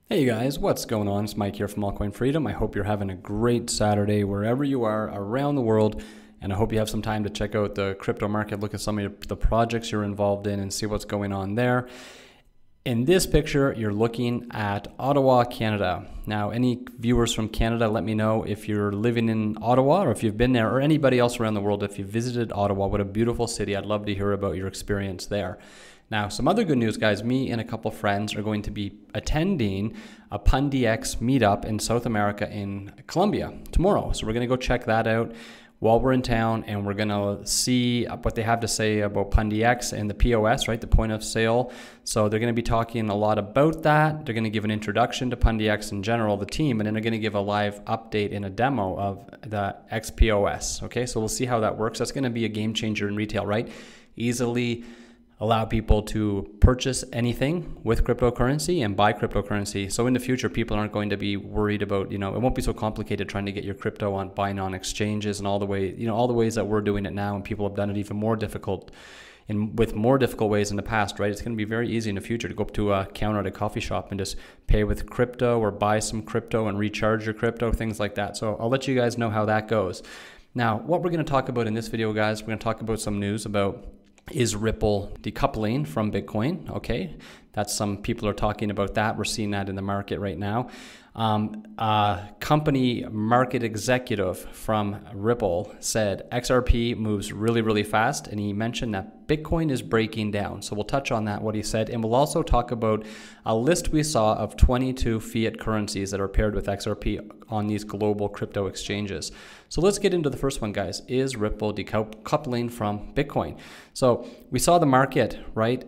Hey guys, what's going on? It's Mike here from Altcoin Freedom. I hope you're having a great Saturday wherever you are around the world, and I hope you have some time to check out the crypto market, look at some of the projects you're involved in and see what's going on there. In this picture, you're looking at Ottawa, Canada. Now, any viewers from Canada, let me know if you're living in Ottawa or if you've been there, or anybody else around the world, if you've visited Ottawa. What a beautiful city. I'd love to hear about your experience there. Now, some other good news, guys. Me and a couple friends are going to be attending a Pundi X meetup in South America in Colombia tomorrow. So we're going to go check that out while we're in town, and we're going to see what they have to say about Pundi X and the POS, right, the point of sale. So they're going to be talking a lot about that. They're going to give an introduction to Pundi X in general, the team, and then they're going to give a live update and a demo of the XPOS. Okay, so we'll see how that works. That's going to be a game changer in retail, right? Easily allow people to purchase anything with cryptocurrency and buy cryptocurrency. So in the future, people aren't going to be worried about, it won't be so complicated trying to get your crypto on buying on exchanges and all the ways that we're doing it now, and people have done it even more difficult with more difficult ways in the past, right? It's going to be very easy in the future to go up to a counter at a coffee shop and just pay with crypto or buy some crypto and recharge your crypto, things like that. So I'll let you guys know how that goes. Now, what we're going to talk about in this video, guys, we're going to talk about some news about is Ripple decoupling from Bitcoin. Okay, that's some people are talking about that. We're seeing that in the market right now. A company market executive from Ripple said XRP moves really, really fast, and he mentioned that Bitcoin is breaking down. So we'll touch on that, what he said, and we'll also talk about a list we saw of 22 fiat currencies that are paired with XRP on these global crypto exchanges. So let's get into the first one, guys. Is Ripple decoupling from Bitcoin? So we saw the market, right?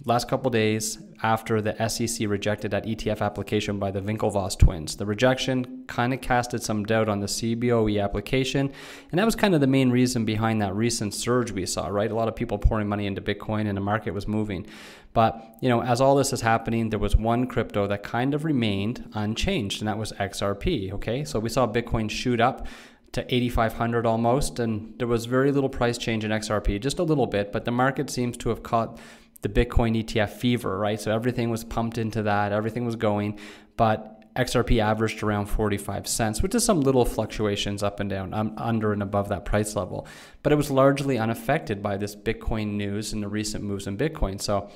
Last couple of days after the SEC rejected that ETF application by the Winklevoss twins. The rejection kind of casted some doubt on the CBOE application, and that was kind of the main reason behind that recent surge we saw, right? A lot of people pouring money into Bitcoin and the market was moving. But, as all this is happening, there was one crypto that kind of remained unchanged, and that was XRP, okay? So we saw Bitcoin shoot up to 8,500 almost, and there was very little price change in XRP, just a little bit, but the market seems to have caught the Bitcoin ETF fever, right? So everything was pumped into that, everything was going, but XRP averaged around 45 cents, which is some little fluctuations up and down, under and above that price level. But it was largely unaffected by this Bitcoin news and the recent moves in Bitcoin. So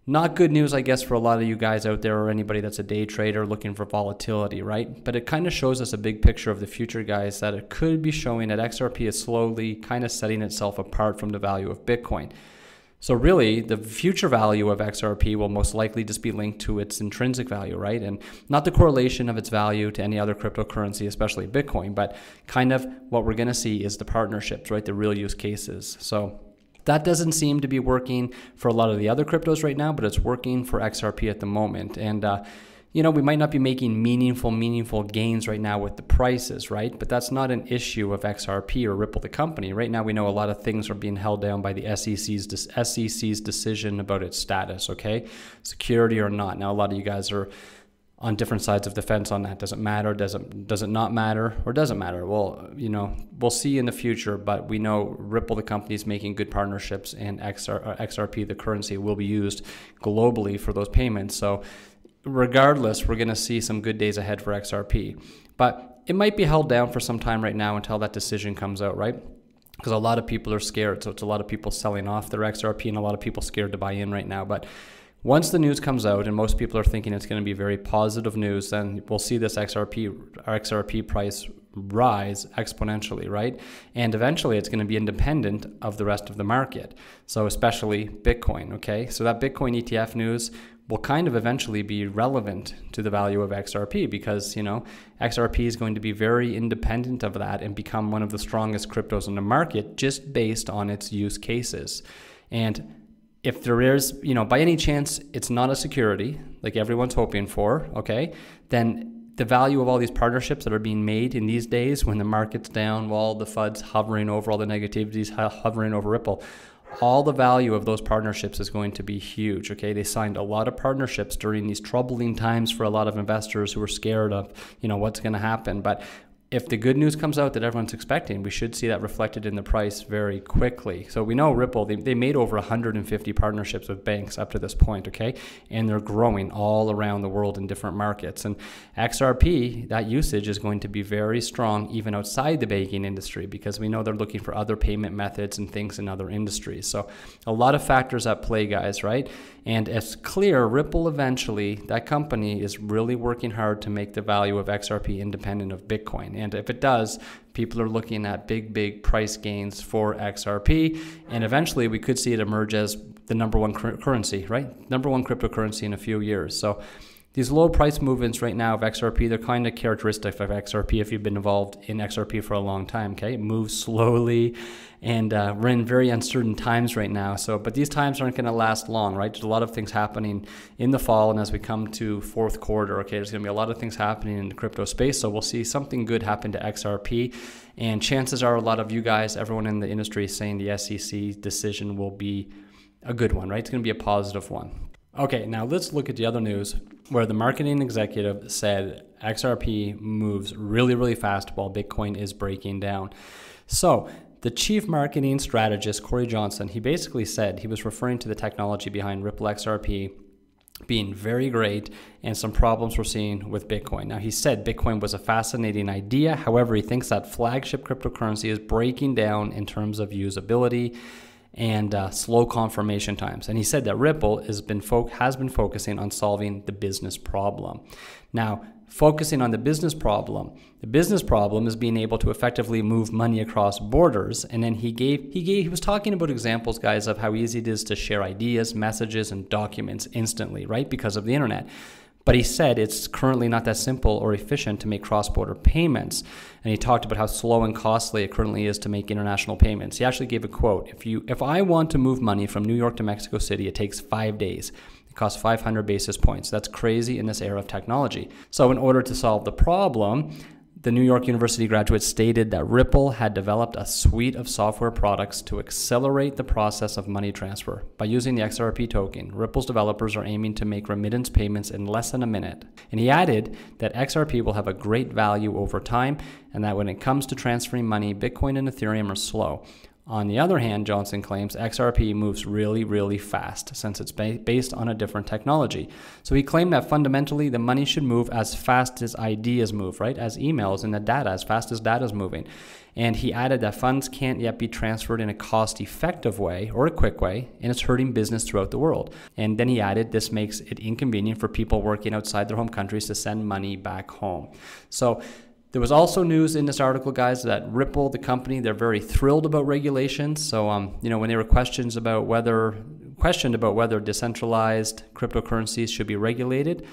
not good news, I guess, for a lot of you guys out there or anybody that's a day trader looking for volatility, right? But it kind of shows us a big picture of the future, guys, that it could be showing that XRP is slowly kind of setting itself apart from the value of Bitcoin. So really, the future value of XRP will most likely just be linked to its intrinsic value, right? And not the correlation of its value to any other cryptocurrency, especially Bitcoin, but kind of what we're going to see is the partnerships, right? The real use cases. So that doesn't seem to be working for a lot of the other cryptos right now, but it's working for XRP at the moment. And we might not be making meaningful gains right now with the prices, right? But that's not an issue of XRP or Ripple, the company. Right now, we know a lot of things are being held down by the SEC's decision about its status, okay? Security or not. Now, a lot of you guys are on different sides of the fence on that. Does it matter? Does it not matter? Or does it matter? Well, we'll see in the future, but we know Ripple, the company, is making good partnerships, and XRP, the currency, will be used globally for those payments. So regardless, we're going to see some good days ahead for XRP. But it might be held down for some time right now until that decision comes out, right? Because a lot of people are scared. So it's a lot of people selling off their XRP and a lot of people scared to buy in right now. But once the news comes out, and most people are thinking it's going to be very positive news, then we'll see this XRP price rise exponentially, right? And eventually it's going to be independent of the rest of the market. So especially Bitcoin, okay? So that Bitcoin ETF news will kind of eventually be relevant to the value of XRP because, XRP is going to be very independent of that and become one of the strongest cryptos in the market just based on its use cases. And if there is, by any chance, it's not a security like everyone's hoping for, okay, then the value of all these partnerships that are being made in these days when the market's down, while all the FUD's hovering over, all the negativities hovering over Ripple, all the value of those partnerships is going to be huge, okay? They signed a lot of partnerships during these troubling times for a lot of investors who were scared of, what's going to happen. But if the good news comes out that everyone's expecting, we should see that reflected in the price very quickly. So we know Ripple, they made over 150 partnerships with banks up to this point, okay? And they're growing all around the world in different markets. And XRP, that usage is going to be very strong even outside the banking industry, because we know they're looking for other payment methods and things in other industries. So a lot of factors at play, guys, right? And it's clear Ripple eventually, that company is really working hard to make the value of XRP independent of Bitcoin. And if it does, people are looking at big price gains for XRP. And eventually we could see it emerge as the number one currency, right? Number one cryptocurrency in a few years. So these low price movements right now of XRP, they're kind of characteristic of XRP if you've been involved in XRP for a long time, okay? It moves slowly, and we're in very uncertain times right now. So, but these times aren't going to last long, right? There's a lot of things happening in the fall, and as we come to fourth quarter, okay, there's going to be a lot of things happening in the crypto space. So we'll see something good happen to XRP, and chances are a lot of you guys, everyone in the industry is saying the SEC decision will be a good one, right? It's going to be a positive one. Okay, now let's look at the other news where the marketing executive said XRP moves really fast while Bitcoin is breaking down. So the chief marketing strategist, Corey Johnson, he basically said, he was referring to the technology behind Ripple XRP being very great and some problems we're seeing with Bitcoin. Now, he said Bitcoin was a fascinating idea. However, he thinks that flagship cryptocurrency is breaking down in terms of usability and slow confirmation times. And he said that Ripple has been focusing on solving the business problem. Now, focusing on the business problem is being able to effectively move money across borders. And then he was talking about examples, guys, of how easy it is to share ideas, messages, and documents instantly, right? Because of the internet. But he said it's currently not that simple or efficient to make cross-border payments. And he talked about how slow and costly it currently is to make international payments. He actually gave a quote. If I want to move money from New York to Mexico City, it takes 5 days. It costs 500 basis points. That's crazy in this era of technology. So in order to solve the problem, the New York University graduate stated that Ripple had developed a suite of software products to accelerate the process of money transfer. By using the XRP token, Ripple's developers are aiming to make remittance payments in less than a minute. And he added that XRP will have a great value over time, and that when it comes to transferring money, Bitcoin and Ethereum are slow. On the other hand, Johnson claims XRP moves really fast since it's based on a different technology. So he claimed that fundamentally the money should move as fast as ideas move, right? As emails and the data, as fast as data is moving. And he added that funds can't yet be transferred in a cost-effective way or a quick way, and it's hurting business throughout the world. And then he added this makes it inconvenient for people working outside their home countries to send money back home. So there was also news in this article, guys, that Ripple, the company, they're very thrilled about regulations. So, when they were questioned about whether decentralized cryptocurrencies should be regulated,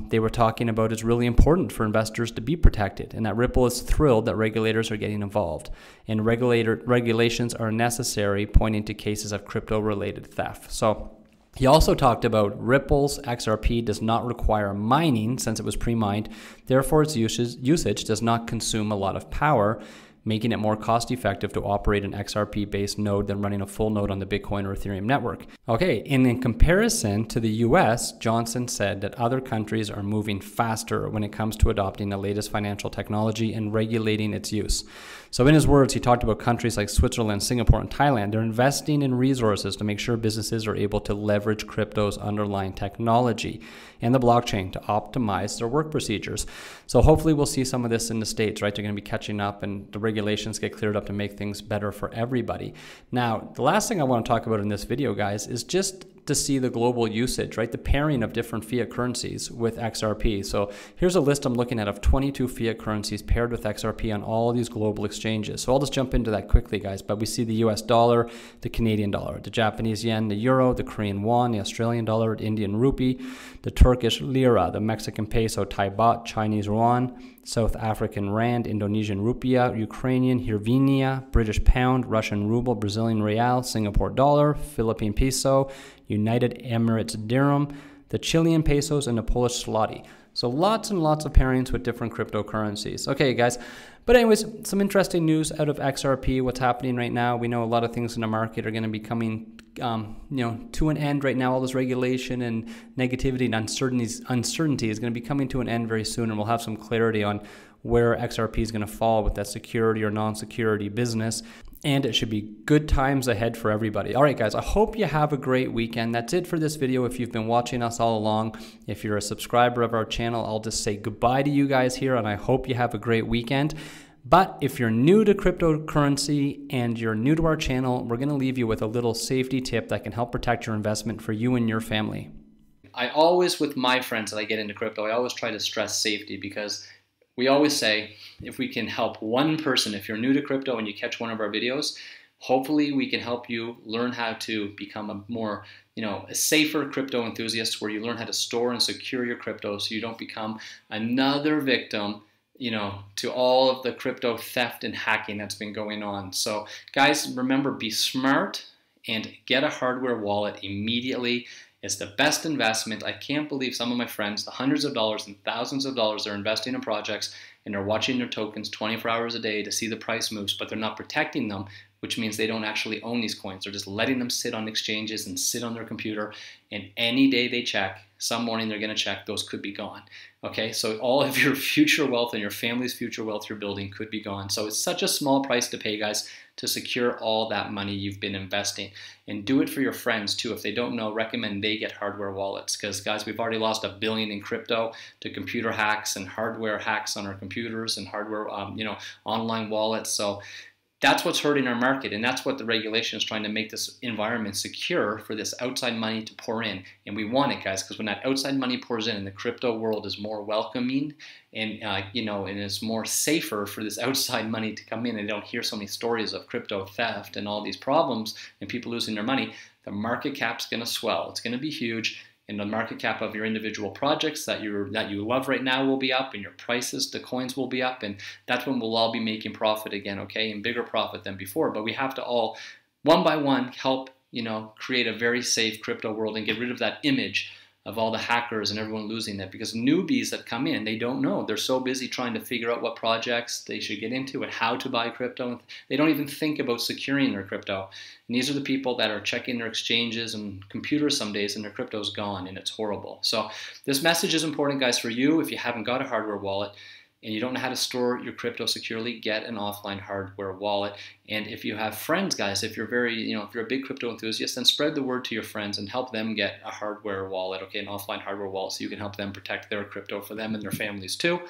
they were talking about it's really important for investors to be protected, and that Ripple is thrilled that regulators are getting involved. And regulations are necessary, pointing to cases of crypto-related theft. So he also talked about Ripple's XRP does not require mining since it was pre-mined. Therefore, its usage does not consume a lot of power, making it more cost-effective to operate an XRP-based node than running a full node on the Bitcoin or Ethereum network. Okay, and in comparison to the US, Johnson said that other countries are moving faster when it comes to adopting the latest financial technology and regulating its use. So in his words, he talked about countries like Switzerland, Singapore, and Thailand. They're investing in resources to make sure businesses are able to leverage crypto's underlying technology and the blockchain to optimize their work procedures. So hopefully we'll see some of this in the States, right? They're going to be catching up and the regulations get cleared up to make things better for everybody. Now, the last thing I want to talk about in this video, guys, is just to see the global usage, right? The pairing of different fiat currencies with XRP. So here's a list I'm looking at of 22 fiat currencies paired with XRP on all these global exchanges. So I'll just jump into that quickly, guys. But we see the US dollar, the Canadian dollar, the Japanese yen, the euro, the Korean won, the Australian dollar, the Indian rupee, the Turkish lira, the Mexican peso, Thai baht, Chinese yuan, South African rand, Indonesian rupiah, Ukrainian hryvnia, British pound, Russian ruble, Brazilian real, Singapore dollar, Philippine peso, United Emirates dirham, the Chilean pesos, and the Polish zloty. So lots and lots of pairings with different cryptocurrencies. Okay, guys. But anyways, some interesting news out of XRP, what's happening right now. We know a lot of things in the market are going to be coming to an end right now. All this regulation and negativity and uncertainty is going to be coming to an end very soon, and we'll have some clarity on where XRP is going to fall with that security or non-security business. And it should be good times ahead for everybody. All right, guys, I hope you have a great weekend. That's it for this video. If you've been watching us all along, if you're a subscriber of our channel, I'll just say goodbye to you guys here, and I hope you have a great weekend. But if you're new to cryptocurrency and you're new to our channel, we're going to leave you with a little safety tip that can help protect your investment for you and your family. I always, with my friends that I get into crypto, I always try to stress safety, because we always say, if we can help one person, if you're new to crypto and you catch one of our videos, hopefully we can help you learn how to become a more, a safer crypto enthusiast, where you learn how to store and secure your crypto so you don't become another victim, to all of the crypto theft and hacking that's been going on. So guys, remember, be smart and get a hardware wallet immediately. It's the best investment. I can't believe some of my friends, the hundreds of dollars and thousands of dollars they're investing in projects, and they're watching their tokens 24 hours a day to see the price moves, but they're not protecting them, which means they don't actually own these coins. They're just letting them sit on exchanges and sit on their computer, and any day they check, some morning they're going to check, those could be gone. Okay, so all of your future wealth and your family's future wealth you're building could be gone. So it's such a small price to pay, guys, to secure all that money you've been investing. And do it for your friends too. If they don't know, recommend they get hardware wallets, because guys, we've already lost $1 billion in crypto to computer hacks and hardware hacks on our computers and hardware, online wallets. So that's what's hurting our market, and that's what the regulation is trying to make this environment secure for this outside money to pour in. And we want it, guys, because when that outside money pours in and the crypto world is more welcoming and, and is more safer for this outside money to come in, and they don't hear so many stories of crypto theft and all these problems and people losing their money, the market cap's going to swell. It's going to be huge. And the market cap of your individual projects that you love right now will be up, and your prices, the coins will be up, and that's when we'll all be making profit again, okay, and bigger profit than before. But we have to all, one by one, help, create a very safe crypto world and get rid of that image of all the hackers and everyone losing it, because newbies that come in, they don't know. They're so busy trying to figure out what projects they should get into and how to buy crypto. They don't even think about securing their crypto. And these are the people that are checking their exchanges and computers some days, and their crypto's gone, and it's horrible. So this message is important, guys, for you. If you haven't got a hardware wallet and you don't know how to store your crypto securely, get an offline hardware wallet. And if you have friends, guys, if you're if you're a big crypto enthusiast, then spread the word to your friends and help them get a hardware wallet, okay, an offline hardware wallet, so you can help them protect their crypto for them and their families too.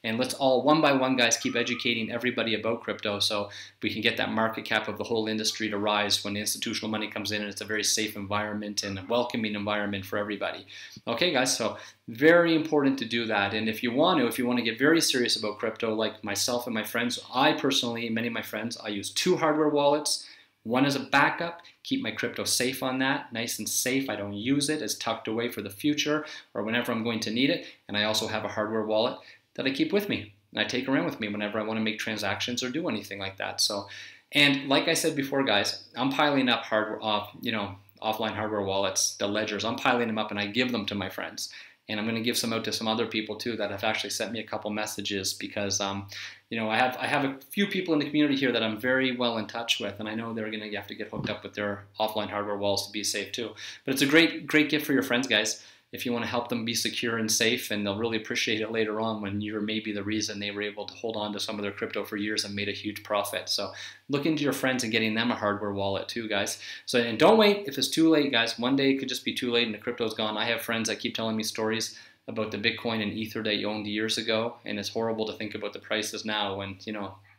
And let's all, one by one, guys, keep educating everybody about crypto so we can get that market cap of the whole industry to rise when the institutional money comes in, and it's a very safe environment and a welcoming environment for everybody. Okay, guys, so very important to do that. And if you want to get very serious about crypto, like myself and my friends, I personally, many of my friends, I use 2 hardware wallets. One as a backup, keep my crypto safe on that, nice and safe. I don't use it, it's tucked away for the future or whenever I'm going to need it. And I also have a hardware wallet that I keep with me, and I take around with me whenever I want to make transactions or do anything like that. So, and like I said before, guys, I'm piling up offline hardware wallets, the ledgers. I'm piling them up, and I give them to my friends. And I'm going to give some out to some other people too that have actually sent me a couple messages, because I have a few people in the community here that I'm very well in touch with, and I know they're going to have to get hooked up with their offline hardware wallets to be safe too. But it's a great gift for your friends, guys, if you want to help them be secure and safe, and they'll really appreciate it later on when you're maybe the reason they were able to hold on to some of their crypto for years and made a huge profit. So look into your friends and getting them a hardware wallet too, guys. So, and don't wait if it's too late, guys. One day it could just be too late and the crypto's gone. I have friends that keep telling me stories about the Bitcoin and Ether that you owned years ago, and it's horrible to think about the prices now when,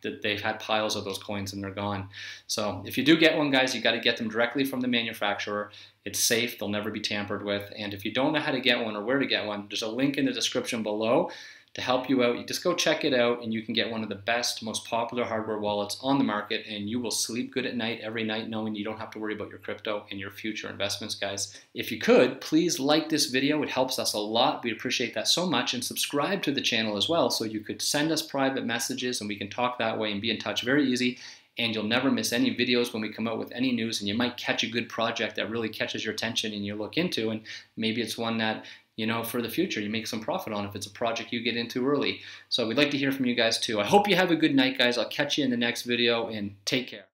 that they've had piles of those coins and they're gone. So if you do get one, guys, you got to get them directly from the manufacturer. It's safe, they'll never be tampered with. And if you don't know how to get one or where to get one, there's a link in the description below to help you out. You just go check it out, and you can get one of the best, most popular hardware wallets on the market, and you will sleep good at night every night knowing you don't have to worry about your crypto and your future investments, guys. If you could, please like this video. It helps us a lot. We appreciate that so much. And subscribe to the channel as well, so you could send us private messages and we can talk that way and be in touch. Very easy. And you'll never miss any videos when we come out with any news, and you might catch a good project that really catches your attention and you look into, and maybe it's one that, for the future, you make some profit on if it's a project you get into early. So we'd like to hear from you guys too. I hope you have a good night, guys. I'll catch you in the next video, and take care.